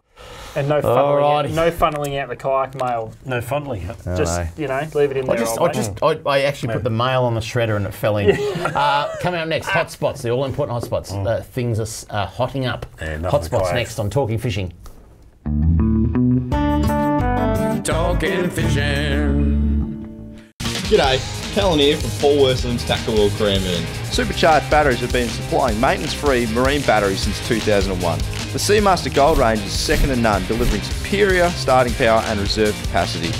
And no funneling out the kayak mail. No funneling. Just, leave it in there. I actually put the mail on the shredder and it fell in. Coming up next, hotspots, the all-important hotspots. Things are hotting up. Hotspots next on Talking Fishing. Talking Fishing. G'day, Callan here from Paul Worslam's Tackle World Cranbourne. Supercharged batteries have been supplying maintenance-free marine batteries since 2001. The Seamaster Gold range is second to none, delivering superior starting power and reserve capacity.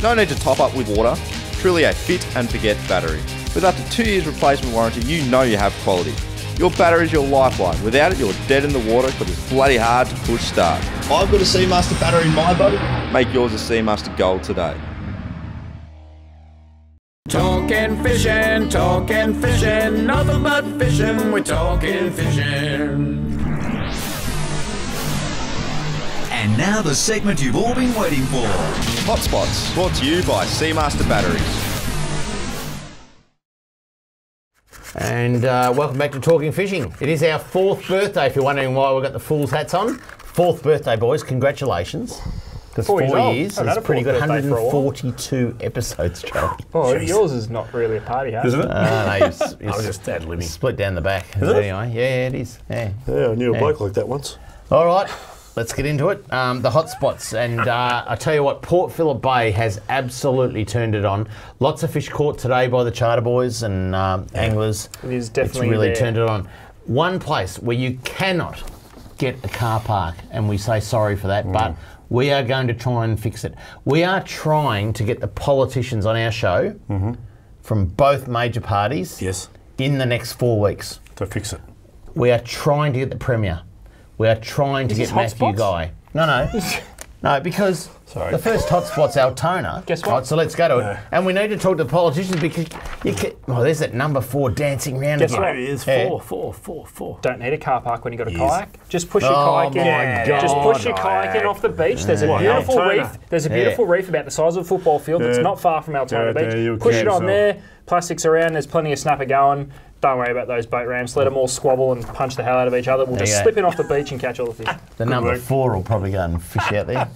No need to top up with water, truly a fit and forget battery. With up to 2 years replacement warranty, you know you have quality. Your battery is your lifeline. Without it, you're dead in the water because it's bloody hard to push start. I've got a Seamaster battery in my boat. Make yours a Seamaster Gold today. Talking fishing, nothing but fishing, we're talking fishing. And now the segment you've all been waiting for. Hotspots, brought to you by Seamaster Batteries. And welcome back to Talking Fishing. It is our 4th birthday, if you're wondering why we've got the fool's hats on. 4th birthday, boys. Congratulations. Because 4 years is pretty good. 142 episodes, Charlie. Oh, yours is not really a party hat. Isn't it? No, I was just ad-libbing. Split down the back. Is it? Anyway, yeah, it is. Yeah, I knew a bloke like that once. All right. Let's get into it. The hotspots, and I tell you what, Port Phillip Bay has absolutely turned it on. Lots of fish caught today by the charter boys and anglers. It is definitely It's really there. turned it on. One place where you cannot get a car park, and we say sorry for that, but we are going to try and fix it. We are trying to get the politicians on our show from both major parties in the next 4 weeks. To fix it. We are trying to get the Premier. We are trying to get Matthew Guy. No, because the first hotspot's Altona. Guess what? Right, so let's go to it. And we need to talk to the politicians because you can, there's that number 4 dancing round Guess again. what? It is 4. Don't need a car park when you got a kayak. Just push your kayak in. Just push your kayak in off the beach. There's a beautiful reef. There's a beautiful reef about the size of a football field that's not far from Altona Beach. Push it on there. Plastics around. There's plenty of snapper going. Don't worry about those boat ramps. Let them all squabble and punch the hell out of each other. We'll just slip in off the beach and catch all the fish. The number 4 will probably go and fish out there,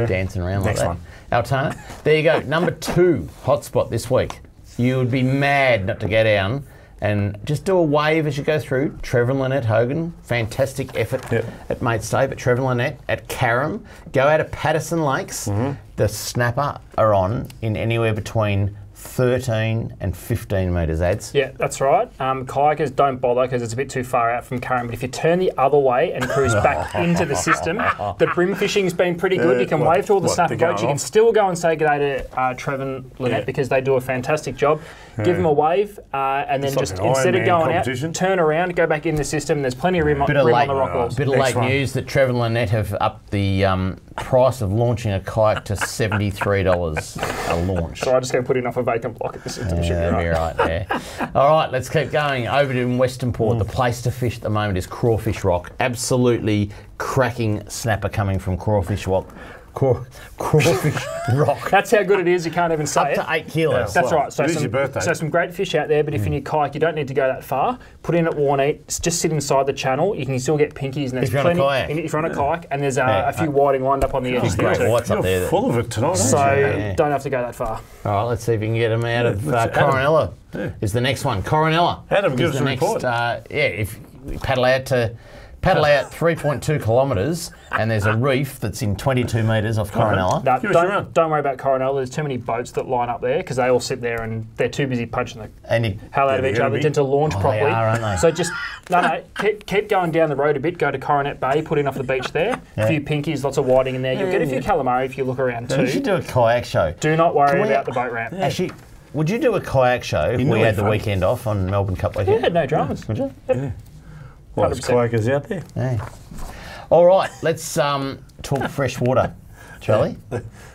dancing around like that. Next one. Altona. There you go. Number 2 hotspot this week. You would be mad not to go down and just do a wave as you go through. Trevor and Lynette Hogan, fantastic effort at Mate's Day, but Trevor and Lynette at Carrum. Go out of Patterson Lakes. The snapper are on in anywhere between 13 and 15 metres, ads. Yeah, that's right. Kayakers don't bother because it's a bit too far out from current, but if you turn the other way and cruise back into the system, the brim fishing's been pretty good. You can wave to all the snapper boats. You can still go and say good day to Trevor and Lynette because they do a fantastic job. Give them a wave and then just instead of going out, turn around, go back in the system. There's plenty of rim on the rock walls. Bit of late news that Trevor and Lynette have upped the price of launching a kayak to $73 a launch. So I'm just going to put in off a vacant block at the system. That'll be right there. All right, let's keep going. Over to Western Port. The place to fish at the moment is Crawfish Rock. Absolutely cracking snapper coming from Crawfish Rock. Crawfish Rock. That's how good it is. You can't even say it. Up to 8 kilos. That's right. So it is your birthday. So some great fish out there, but if in your kayak, you don't need to go that far. Put in at Warneat. Just sit inside the channel. You can still get pinkies. And there's plenty. If you're on a kayak, and there's a few whiting lined up on the edges. You're full of it tonight. So don't have to go that far. All right, let's see if we can get them out of Coronella. Is the next one. Coronella. Adam, give us a report. If we paddle out 3.2 kilometres and there's a reef that's in 22 metres off Coronella. No, don't worry about Coronella. There's too many boats that line up there because they all sit there and they're too busy punching the hell out of each other to launch properly. They are, aren't they? So just keep going down the road a bit. Go to Coronet Bay, put in off the beach there. A few pinkies, lots of whiting in there. You'll get a few calamari if you look around too. You should do a kayak show. Do not worry about the boat ramp. Actually, would you do a kayak show if we had the weekend off on Melbourne Cup weekend? Yeah, no dramas. Would you? Yeah. Well, there's kayakers out there. Yeah. All right, let's talk fresh water, Charlie.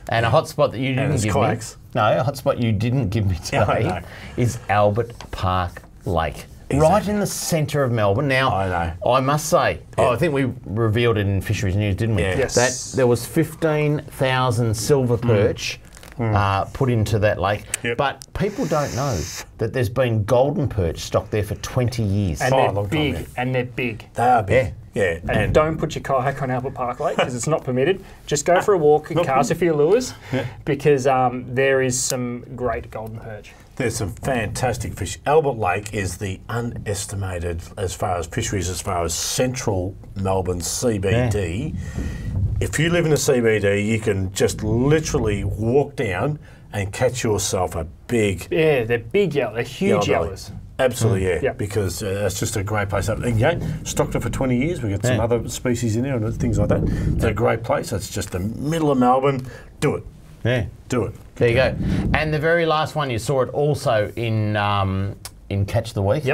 And a hotspot that you didn't give me. No, a hotspot you didn't give me today is Albert Park Lake. Exactly. Right in the centre of Melbourne. Now, I must say, I think we revealed it in Fisheries News, didn't we? Yes. That there was 15,000 silver perch put into that lake. But people don't know that there's been golden perch stocked there for 20 years. And they're big. And they're big. They are big. Yeah. And don't put your kayak on Albert Park Lake because it's not permitted. Just go for a walk and cast a few lures because there is some great golden perch. There's some fantastic fish. Albert Lake is the unestimated, as far as fisheries, as far as central Melbourne CBD. If you live in the CBD, you can just literally walk down and catch yourself a big... Yeah, they're big yellow. They're huge yellows. Absolutely, because that's just a great place. Again, stocked it for 20 years. We've got some other species in there and things like that. It's a great place. It's just the middle of Melbourne. Do it. Yeah. Do it. There you go. And the very last one, you saw it also in Catch of the Week,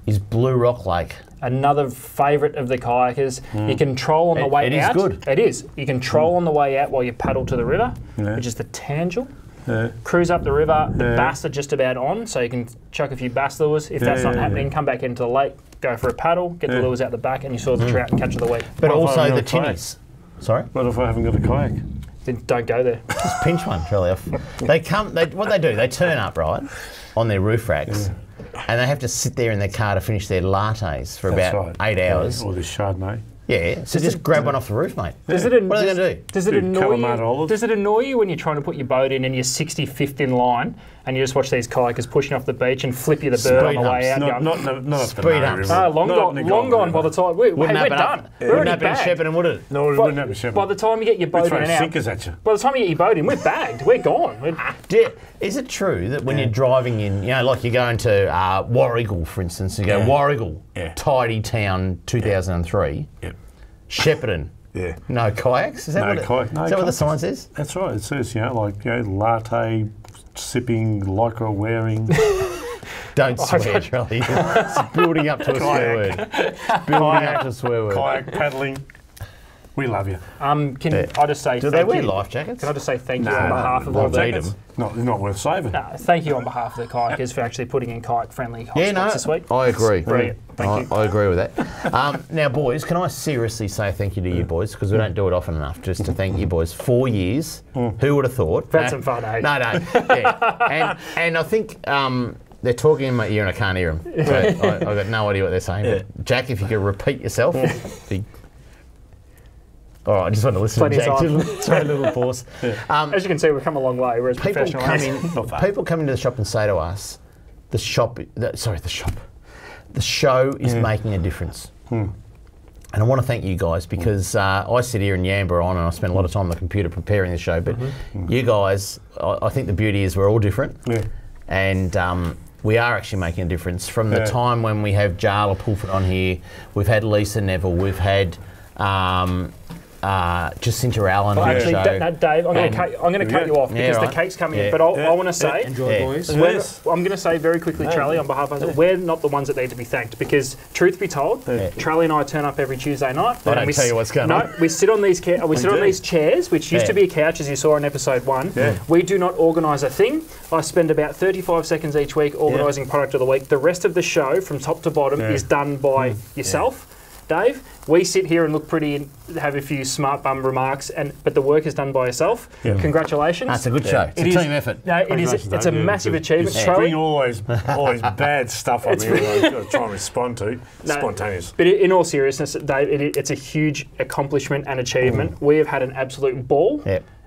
is Blue Rock Lake. Another favourite of the kayakers. You can troll on the way out. It is good. It is. You can troll on the way out while you paddle to the river, which is the Tangel. Cruise up the river. The bass are just about on, so you can chuck a few bass lures. If that's not happening, come back into the lake, go for a paddle, get the lures out the back, and you saw the trout and Catch of the Week. But also the tinnies. Sorry? What if I haven't got a kayak? Then don't go there. Just pinch one, Charlie. They come. What they do? They turn up right on their roof racks, and they have to sit there in their car to finish their lattes for about 8 hours. Or this Chardonnay. Yeah, so just grab one off the roof, mate. What are they going to do? Does it annoy you when you're trying to put your boat in and you're 65th in line and you just watch these kayakers pushing off the beach and flip you the bird on the way out? Not speed ups. Long gone by the time. We're done. We're already bagged. Shepparton, would it? No, we wouldn't have a Shepparton. By the time you get your boat in and out, sinkers at you. By the time you get your boat in, we're bagged. We're gone. Is it true that when you're driving in, like you're going to Warrigal, for instance, you go Warrigal, tidy town, 2003. Shepparton. No kayaks? Is that what the sign says? That's right. It says, latte sipping, lycra wearing. Don't swear, Charlie. It's building up to a swear word. Building up to a swear word. Kayak paddling. We love you. Can I just say do they wear life jackets? Can I just say thank you on behalf of all the... Not worth saving. Thank you on behalf of the kayakers for actually putting in kayak-friendly hotspots this week. I agree. Brilliant. Thank you. I agree with that. Now, boys, can I seriously say thank you to you boys, because we don't do it often enough, just to thank you boys. 4 years. Who would have thought? We've had some fun, eh? No. Yeah. And I think... they're talking in my ear and I can't hear them. So I've got no idea what they're saying. But Jack, if you could repeat yourself. All right, I just want to listen to Jack. Throw a little pause. As you can see, we've come a long way. We're as professional. People come into the shop and say to us, the show is making a difference. And I want to thank you guys because I sit here in Yamba and I spend a lot of time on the computer preparing the show. But you guys, I think the beauty is we're all different. and we are actually making a difference. From the time when we have Jarla Pulford on here, we've had Lisa Neville, we've had Jacinta Allen on the show. Dave, I'm going to cut you off because the cake's coming in. But I want to say, enjoy, boys. I'm going to say very quickly, Charlie, on behalf of us, we're not the ones that need to be thanked because, truth be told, Charlie and I turn up every Tuesday night. I don't tell you what's going on. No, we sit on these these chairs, which used to be a couch, as you saw in episode 1. We do not organise a thing. I spend about 35 seconds each week organising product of the week. The rest of the show, from top to bottom, is done by yourself. Dave, we sit here and look pretty and have a few smart bum remarks, but the work is done by yourself. Congratulations. That's a good show. It's a team effort. No, it is. It's a massive achievement. You bring always bad stuff on me that I've got to try and respond to. Spontaneous. But in all seriousness, Dave, it's a huge accomplishment and achievement. We have had an absolute ball.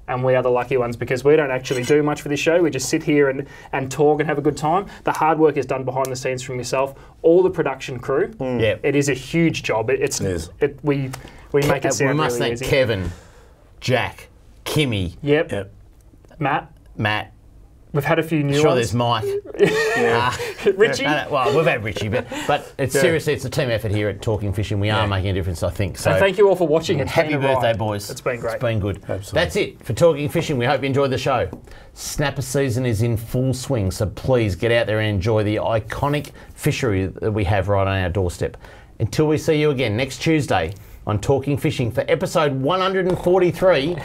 And we are the lucky ones because we don't actually do much for this show. We just sit here and talk and have a good time. The hard work is done behind the scenes from yourself, all the production crew. It is a huge job. We make it sound We must really thank easy. Kevin, Jack, Kimmy, Matt. We've had a few new Sure, ones. there's Mike. Richie. Well, we've had Richie, but it's seriously, it's a team effort here at Talking Fishing. We are making a difference, I think. So and thank you all for watching. It's happy been a birthday, ride. boys. It's been great. It's been good. Absolutely. That's it for Talking Fishing. We hope you enjoyed the show. Snapper season is in full swing, so please get out there and enjoy the iconic fishery that we have right on our doorstep. Until we see you again next Tuesday on Talking Fishing for episode 143,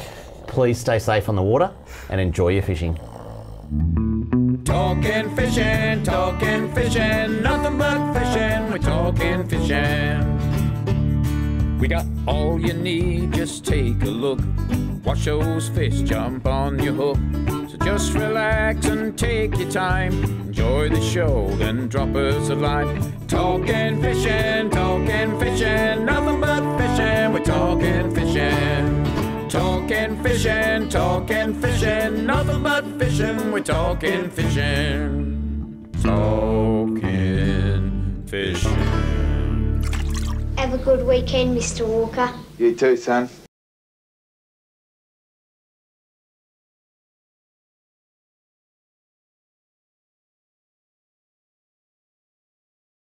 please stay safe on the water and enjoy your fishing. Talking fishing, nothing but fishing, we're talking fishing. We got all you need, just take a look. Watch those fish jump on your hook. So just relax and take your time. Enjoy the show, then drop us a line. Talking fishing, nothing but fishing, we're talking fishing. Talking fishing, nothing but fishing, we're talking fishing. Talking fishing. Have a good weekend, Mr. Walker. You too, son.